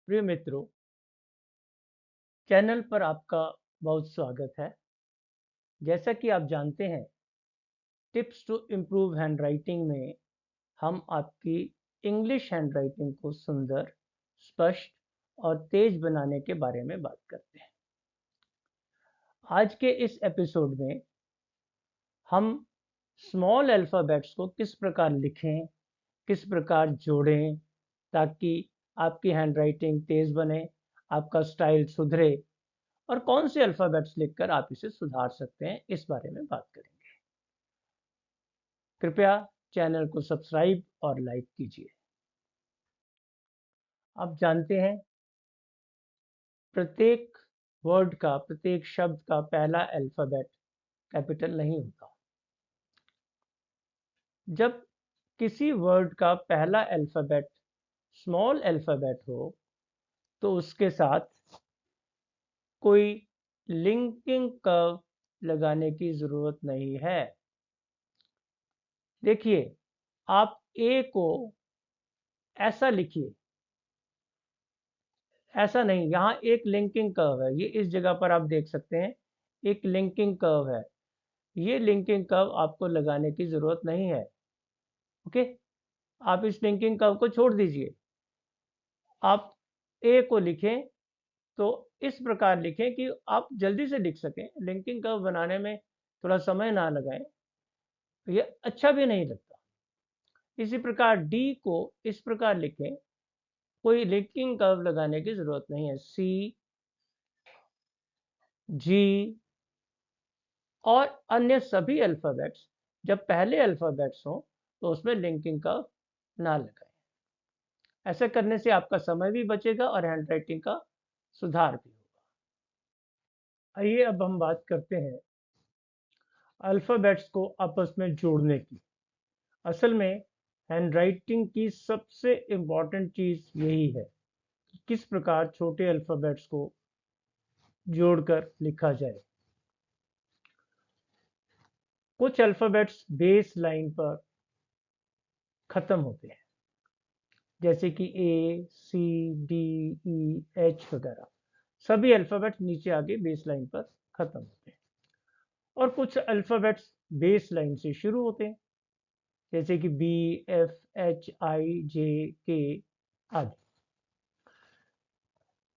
प्रिय मित्रों, चैनल पर आपका बहुत स्वागत है। जैसा कि आप जानते हैं, टिप्स टू इम्प्रूव हैंडराइटिंग में हम आपकी इंग्लिश हैंडराइटिंग को सुंदर, स्पष्ट और तेज बनाने के बारे में बात करते हैं। आज के इस एपिसोड में हम स्मॉल अल्फ़ाबेट्स को किस प्रकार लिखें, किस प्रकार जोड़ें ताकि आपकी हैंडराइटिंग तेज बने, आपका स्टाइल सुधरे और कौन से अल्फ़ाबेट्स लिखकर आप इसे सुधार सकते हैं, इस बारे में बात करेंगे। कृपया चैनल को सब्सक्राइब और लाइक कीजिए। आप जानते हैं, प्रत्येक वर्ड का, प्रत्येक शब्द का पहला अल्फ़ाबेट कैपिटल नहीं होता। जब किसी वर्ड का पहला अल्फ़ाबेट स्मॉल अल्फ़ाबेट हो, तो उसके साथ कोई लिंकिंग कर्व लगाने की ज़रूरत नहीं है। देखिए, आप ए को ऐसा लिखिए, ऐसा नहीं, यहाँ एक लिंकिंग कर्व है। ये इस जगह पर आप देख सकते हैं, एक लिंकिंग कर्व है। ये लिंकिंग कर्व आपको लगाने की ज़रूरत नहीं है। ओके, आप इस लिंकिंग कर्व को छोड़ दीजिए। आप ए को लिखें तो इस प्रकार लिखें कि आप जल्दी से लिख सकें। लिंकिंग कर्व बनाने में थोड़ा समय ना लगाएं, ये अच्छा भी नहीं लगता। इसी प्रकार डी को इस प्रकार लिखें, कोई लिंकिंग कर्व लगाने की ज़रूरत नहीं है। सी, जी और अन्य सभी अल्फ़ाबेट्स, जब पहले अल्फ़ाबेट्स हों तो उसमें लिंकिंग कर्व ना लगाएं। ऐसा करने से आपका समय भी बचेगा और हैंडराइटिंग का सुधार भी होगा। आइए अब हम बात करते हैं अल्फ़ाबेट्स को आपस में जोड़ने की। असल में हैंडराइटिंग की सबसे इम्पॉर्टेंट चीज़ यही है कि किस प्रकार छोटे अल्फ़ाबेट्स को जोड़कर लिखा जाए। कुछ अल्फ़ाबेट्स बेस लाइन पर ख़त्म होते हैं, जैसे कि ए, सी, डी, ई, एच वगैरह। सभी अल्फ़ाबेट्स नीचे आके बेस लाइन पर ख़त्म होते हैं। और कुछ अल्फ़ाबेट्स बेस लाइन से शुरू होते हैं, जैसे कि बी, एफ, एच, आई, जे, के आदि।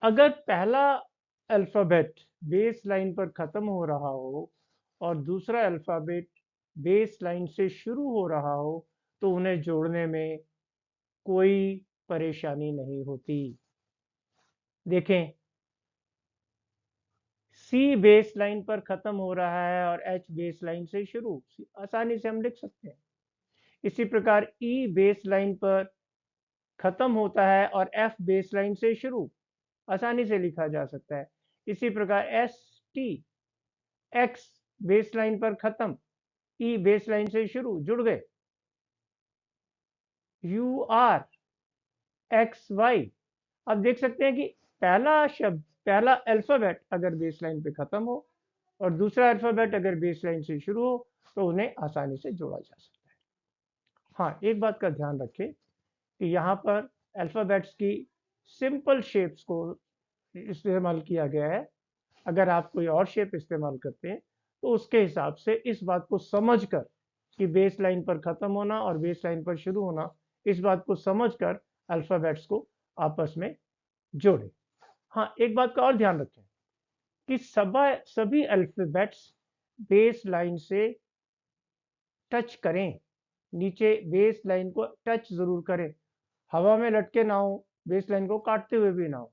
अगर पहला अल्फ़ाबेट बेस लाइन पर ख़त्म हो रहा हो और दूसरा अल्फ़ाबेट बेस लाइन से शुरू हो रहा हो, तो उन्हें जोड़ने में कोई परेशानी नहीं होती। देखें, सी बेस लाइन पर ख़त्म हो रहा है और एच बेस लाइन से शुरू, आसानी से हम लिख सकते हैं। इसी प्रकार ई बेस लाइन पर ख़त्म होता है और एफ बेस लाइन से शुरू, आसानी से लिखा जा सकता है। इसी प्रकार S T, X base line पर ख़त्म, ई बेस लाइन से शुरू, जुड़ गए। U R, X Y. अब देख सकते हैं कि पहला शब्द, पहला अल्फ़ाबेट अगर बेस लाइन पे ख़त्म हो और दूसरा अल्फ़ाबेट अगर बेस लाइन से शुरू हो, तो उन्हें आसानी से जोड़ा जा सकता है। हाँ, एक बात का ध्यान रखें कि यहाँ पर अल्फ़ाबेट्स की सिंपल शेप्स को इस्तेमाल किया गया है। अगर आप कोई और शेप इस्तेमाल करते हैं, तो उसके हिसाब से इस बात को समझकर कि बेस लाइन पर ख़त्म होना और बेस लाइन पर शुरू होना, इस बात को समझकर अल्फ़ाबेट्स को आपस में जोड़ें। हाँ, एक बात का और ध्यान रखें कि सभी अल्फ़ाबेट्स बेस लाइन से टच करें, नीचे बेस लाइन को टच ज़रूर करें। हवा में लटके ना हो, बेस लाइन को काटते हुए भी ना हो।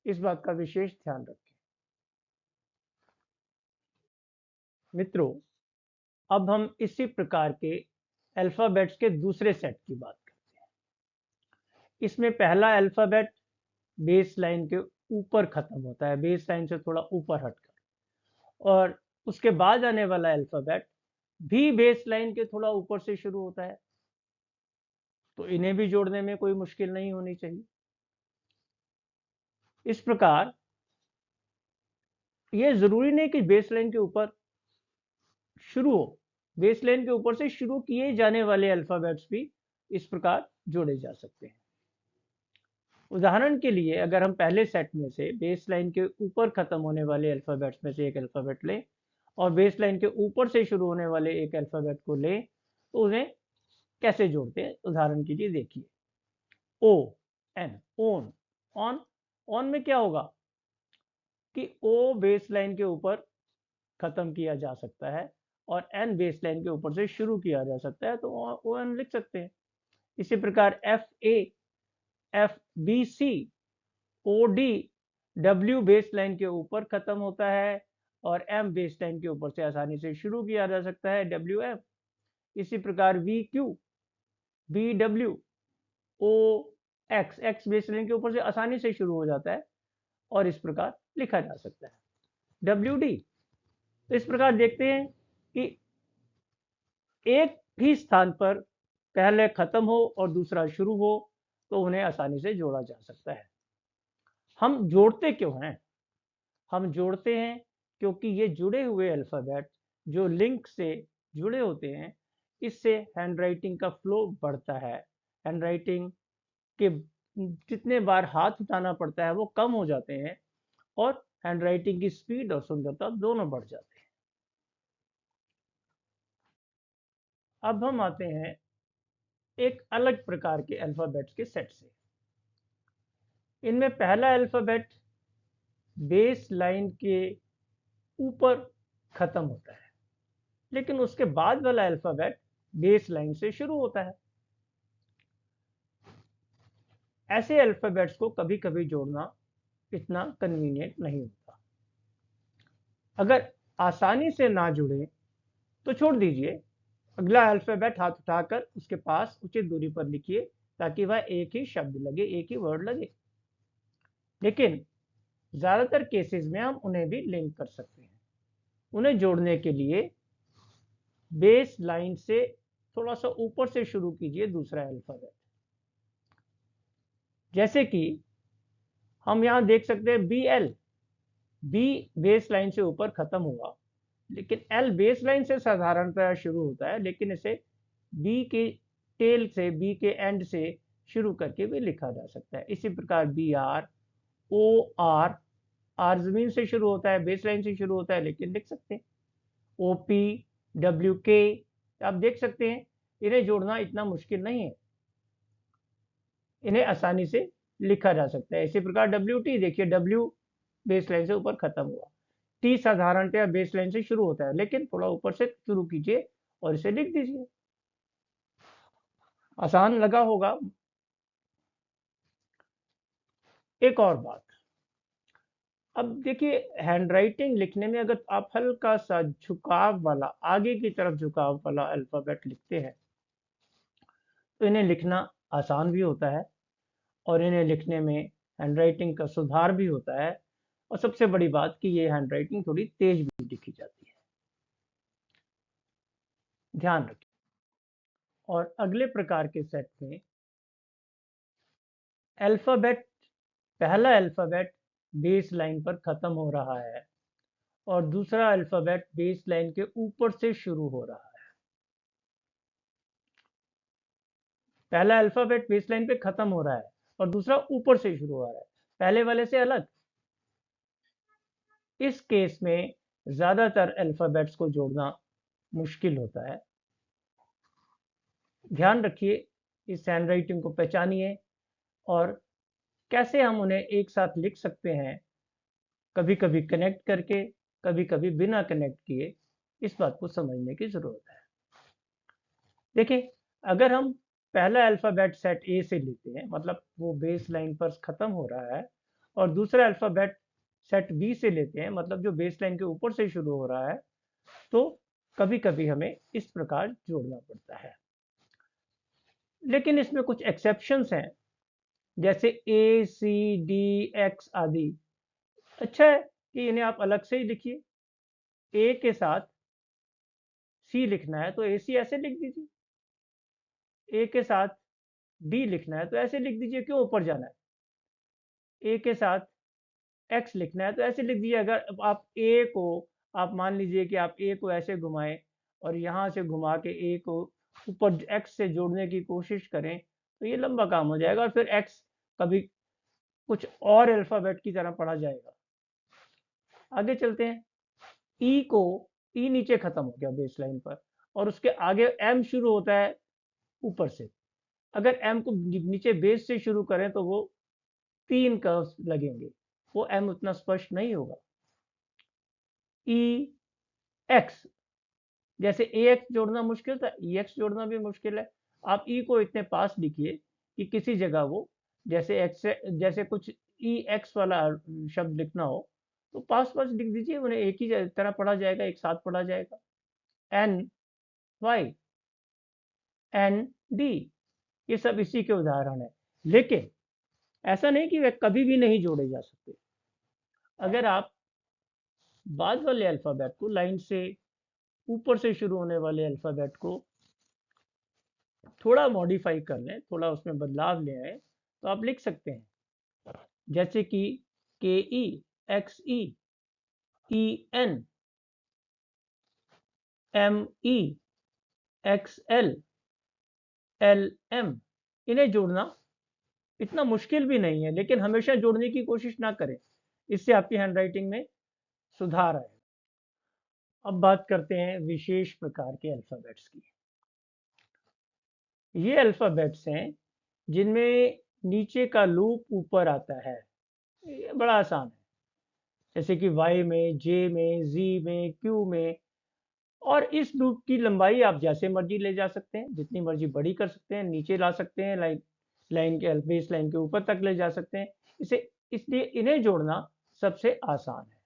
इस बात का विशेष ध्यान रखें। मित्रों, अब हम इसी प्रकार के अल्फ़ाबेट्स के दूसरे सेट की बात करते हैं। इसमें पहला अल्फ़ाबेट बेस लाइन के ऊपर ख़त्म होता है, बेस लाइन से थोड़ा ऊपर हटकर, और उसके बाद आने वाला अल्फ़ाबेट भी बेस लाइन के थोड़ा ऊपर से शुरू होता है। तो इन्हें भी जोड़ने में कोई मुश्किल नहीं होनी चाहिए। इस प्रकार ये ज़रूरी नहीं कि बेस लाइन के ऊपर शुरू हो, बेस लाइन के ऊपर से शुरू किए जाने वाले अल्फ़ाबेट्स भी इस प्रकार जोड़े जा सकते हैं। उदाहरण के लिए अगर हम पहले सेट में से बेस लाइन के ऊपर खत्म होने वाले अल्फ़ाबेट्स में से एक अल्फ़ाबेट लें और बेस लाइन के ऊपर से शुरू होने वाले एक अल्फ़ाबेट को लें, तो उन्हें कैसे जोड़ते हैं? उदाहरण के लिए देखिए, O N, on, on. On में क्या होगा कि ओ बेस लाइन के ऊपर खत्म किया जा सकता है और एन बेस लाइन के ऊपर से शुरू किया जा सकता है, तो ओ एन लिख सकते हैं। इसी प्रकार F A, F B C, O D, W base line के ऊपर खत्म होता है और एम बेस लाइन के ऊपर से आसानी से शुरू किया जा सकता है, डब्ल्यू एम। इसी प्रकार V Q, B W, O X, X base line के ऊपर से आसानी से शुरू हो जाता है और इस प्रकार लिखा जा सकता है, डब्ल्यू डी। तो इस प्रकार देखते हैं कि एक ही स्थान पर पहले खत्म हो और दूसरा शुरू हो तो उन्हें आसानी से जोड़ा जा सकता है। हम जोड़ते क्यों हैं? हम जोड़ते हैं क्योंकि ये जुड़े हुए अल्फ़ाबेट जो लिंक से जुड़े होते हैं, इससे हैंडराइटिंग का फ्लो बढ़ता है। हैंडराइटिंग के जितने बार हाथ उठाना पड़ता है वो कम हो जाते हैं और हैंडराइटिंग की स्पीड और सुंदरता दोनों बढ़ जाते हैं। अब हम आते हैं एक अलग प्रकार के अल्फ़ाबेट्स के सेट से। इनमें पहला अल्फ़ाबेट बेस लाइन के ऊपर खत्म होता है, लेकिन उसके बाद वाला अल्फ़ाबेट बेस लाइन से शुरू होता है। ऐसे अल्फ़ाबेट्स को कभी-कभी जोड़ना इतना कन्वीनियंट नहीं होता। अगर आसानी से ना जुड़े तो छोड़ दीजिए, अगला अल्फ़ाबेट हाथ उठाकर उसके पास उचित दूरी पर लिखिए ताकि वह एक ही शब्द लगे, एक ही वर्ड लगे। लेकिन ज़्यादातर केसेस में हम उन्हें भी लिंक कर सकते हैं। उन्हें जोड़ने के लिए बेस लाइन से थोड़ा सा ऊपर से शुरू कीजिए दूसरा अल्फ़ाबेट। जैसे कि हम यहाँ देख सकते हैं B L, B base line से ऊपर खत्म हुआ, लेकिन एल बेस लाइन से साधारणतः शुरू होता है, लेकिन इसे बी के टेल से, बी के एंड से शुरू करके भी लिखा जा सकता है। इसी प्रकार B R, O R, R जमीन से शुरू होता है, बेस लाइन से शुरू होता है, लेकिन लिख सकते हैं। ओ पी, डब्ल्यू के, आप देख सकते हैं इन्हें जोड़ना इतना मुश्किल नहीं है, इन्हें आसानी से लिखा जा सकता है। इसी प्रकार डब्ल्यू टी, देखिए डब्ल्यू बेस लाइन से ऊपर खत्म हुआ, टी साधारणतः बेस लाइन से शुरू होता है, लेकिन थोड़ा ऊपर से शुरू कीजिए और इसे लिख दीजिए। आसान लगा होगा। एक और बात, अब देखिए हैंडराइटिंग लिखने में अगर आप हल्का सा झुकाव वाला, आगे की तरफ झुकाव वाला अल्फ़ाबेट लिखते हैं तो इन्हें लिखना आसान भी होता है और इन्हें लिखने में हैंडराइटिंग का सुधार भी होता है, और सबसे बड़ी बात कि ये हैंडराइटिंग थोड़ी तेज भी लिखी जाती है। ध्यान रखिए। और अगले प्रकार के सेट में अल्फ़ाबेट, पहला अल्फ़ाबेट बेस लाइन पर खत्म हो रहा है और दूसरा अल्फ़ाबेट बेस लाइन के ऊपर से शुरू हो रहा है। पहला अल्फ़ाबेट बेस लाइन पे खत्म हो रहा है और दूसरा ऊपर से शुरू हो रहा है, पहले वाले से अलग। इस केस में ज़्यादातर अल्फ़ाबेट्स को जोड़ना मुश्किल होता है। ध्यान रखिए, इस हैंडराइटिंग को पहचानिए और कैसे हम उन्हें एक साथ लिख सकते हैं, कभी कभी कनेक्ट करके, कभी कभी बिना कनेक्ट किए, इस बात को समझने की ज़रूरत है। देखिए, अगर हम पहला अल्फ़ाबेट सेट ए से लेते हैं, मतलब वो बेस लाइन पर ख़त्म हो रहा है, और दूसरा अल्फ़ाबेट सेट बी से लेते हैं, मतलब जो बेस लाइन के ऊपर से शुरू हो रहा है, तो कभी कभी हमें इस प्रकार जोड़ना पड़ता है। लेकिन इसमें कुछ एक्सेप्शंस हैं, जैसे ए सी डी एक्स आदि। अच्छा है कि इन्हें आप अलग से ही लिखिए। ए के साथ सी लिखना है तो ए सी ऐसे लिख दीजिए, ए के साथ डी लिखना है तो ऐसे लिख दीजिए, क्यों ऊपर जाना है। ए के साथ एक्स लिखना है तो ऐसे लिख दीजिए। अगर आप ए को, आप मान लीजिए कि आप ए को ऐसे घुमाएं और यहाँ से घुमा के ए को ऊपर एक्स से जोड़ने की कोशिश करें तो ये लंबा काम हो जाएगा, और फिर एक्स कभी कुछ और अल्फ़ाबेट की तरह पढ़ा जाएगा। आगे चलते हैं। ई को ई नीचे खत्म हो गया बेस लाइन पर, और उसके आगे एम शुरू होता है ऊपर से। अगर एम को नीचे बेस से शुरू करें तो वो 3 कर्व्स लगेंगे, वो एम उतना स्पष्ट नहीं होगा। ई एक्स, जैसे ए एक्स जोड़ना मुश्किल था, ई एक्स जोड़ना भी मुश्किल है। आप ई को इतने पास लिखिए कि किसी जगह वो, जैसे एक्स से जैसे कुछ ई एक्स वाला शब्द लिखना हो तो पास पास लिख दीजिए, उन्हें एक ही तरह पढ़ा जाएगा, एक साथ पढ़ा जाएगा। एन वाई, एन डी, ये सब इसी के उदाहरण है। लेकिन ऐसा नहीं कि वे कभी भी नहीं जोड़े जा सकते। अगर आप बाद वाले अल्फ़ाबेट को, लाइन से ऊपर से शुरू होने वाले अल्फ़ाबेट को थोड़ा मॉडिफाई कर लें, थोड़ा उसमें बदलाव ले आए, तो आप लिख सकते हैं, जैसे कि K E, X E, E N, M E, X L, L M. इन्हें जोड़ना इतना मुश्किल भी नहीं है, लेकिन हमेशा जोड़ने की कोशिश ना करें, इससे आपकी हैंडराइटिंग में सुधार आएगा। अब बात करते हैं विशेष प्रकार के अल्फ़ाबेट्स की। ये अल्फ़ाबेट्स हैं जिनमें नीचे का लूप ऊपर आता है। ये बड़ा आसान है, जैसे कि वाई में, जे में, जी में, क्यू में। और इस लूप की लंबाई आप जैसे मर्जी ले जा सकते हैं, जितनी मर्जी बड़ी कर सकते हैं, नीचे ला सकते हैं, लाइन के बेस लाइन के ऊपर तक ले जा सकते हैं। इसे इसलिए इन्हें जोड़ना सबसे आसान है।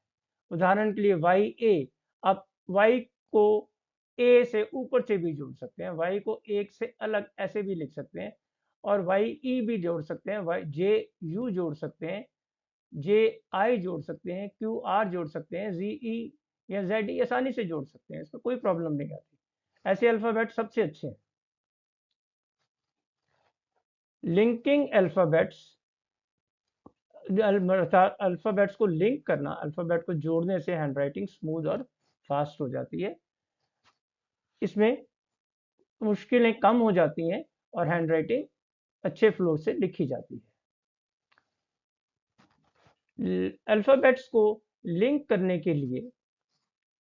उदाहरण के लिए वाई ए, आप वाई को ए से ऊपर से भी जोड़ सकते हैं, वाई को एक से अलग ऐसे भी लिख सकते हैं, और वाई ई भी जोड़ सकते हैं, वाई जे यू जोड़ सकते हैं, जे आई जोड़ सकते हैं, क्यू आर जोड़ सकते हैं, जी ई या जेड ई आसानी से जोड़ सकते हैं, इसमें कोई प्रॉब्लम नहीं आती। ऐसे अल्फ़ाबेट सबसे अच्छे हैं। लिंकिंग अल्फ़ाबेट्स, अल्फ़ाबेट्स को लिंक करना, अल्फ़ाबेट को जोड़ने से हैंडराइटिंग स्मूथ और फास्ट हो जाती है। इसमें मुश्किलें कम हो जाती हैं और हैंडराइटिंग अच्छे फ्लो से लिखी जाती है। अल्फ़ाबेट्स को लिंक करने के लिए,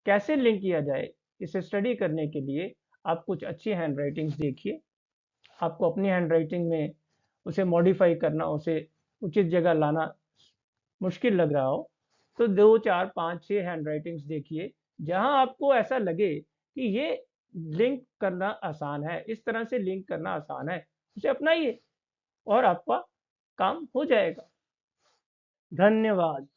कैसे लिंक किया जाए, इसे स्टडी करने के लिए आप कुछ अच्छी हैंडराइटिंग्स देखिए। आपको अपनी हैंडराइटिंग में उसे मॉडिफाई करना, उसे उचित जगह लाना मुश्किल लग रहा हो, तो 2, 4, 5, 6 हैंडराइटिंग्स देखिए जहां आपको ऐसा लगे कि ये लिंक करना आसान है, इस तरह से लिंक करना आसान है, उसे अपनाइए और आपका काम हो जाएगा। धन्यवाद।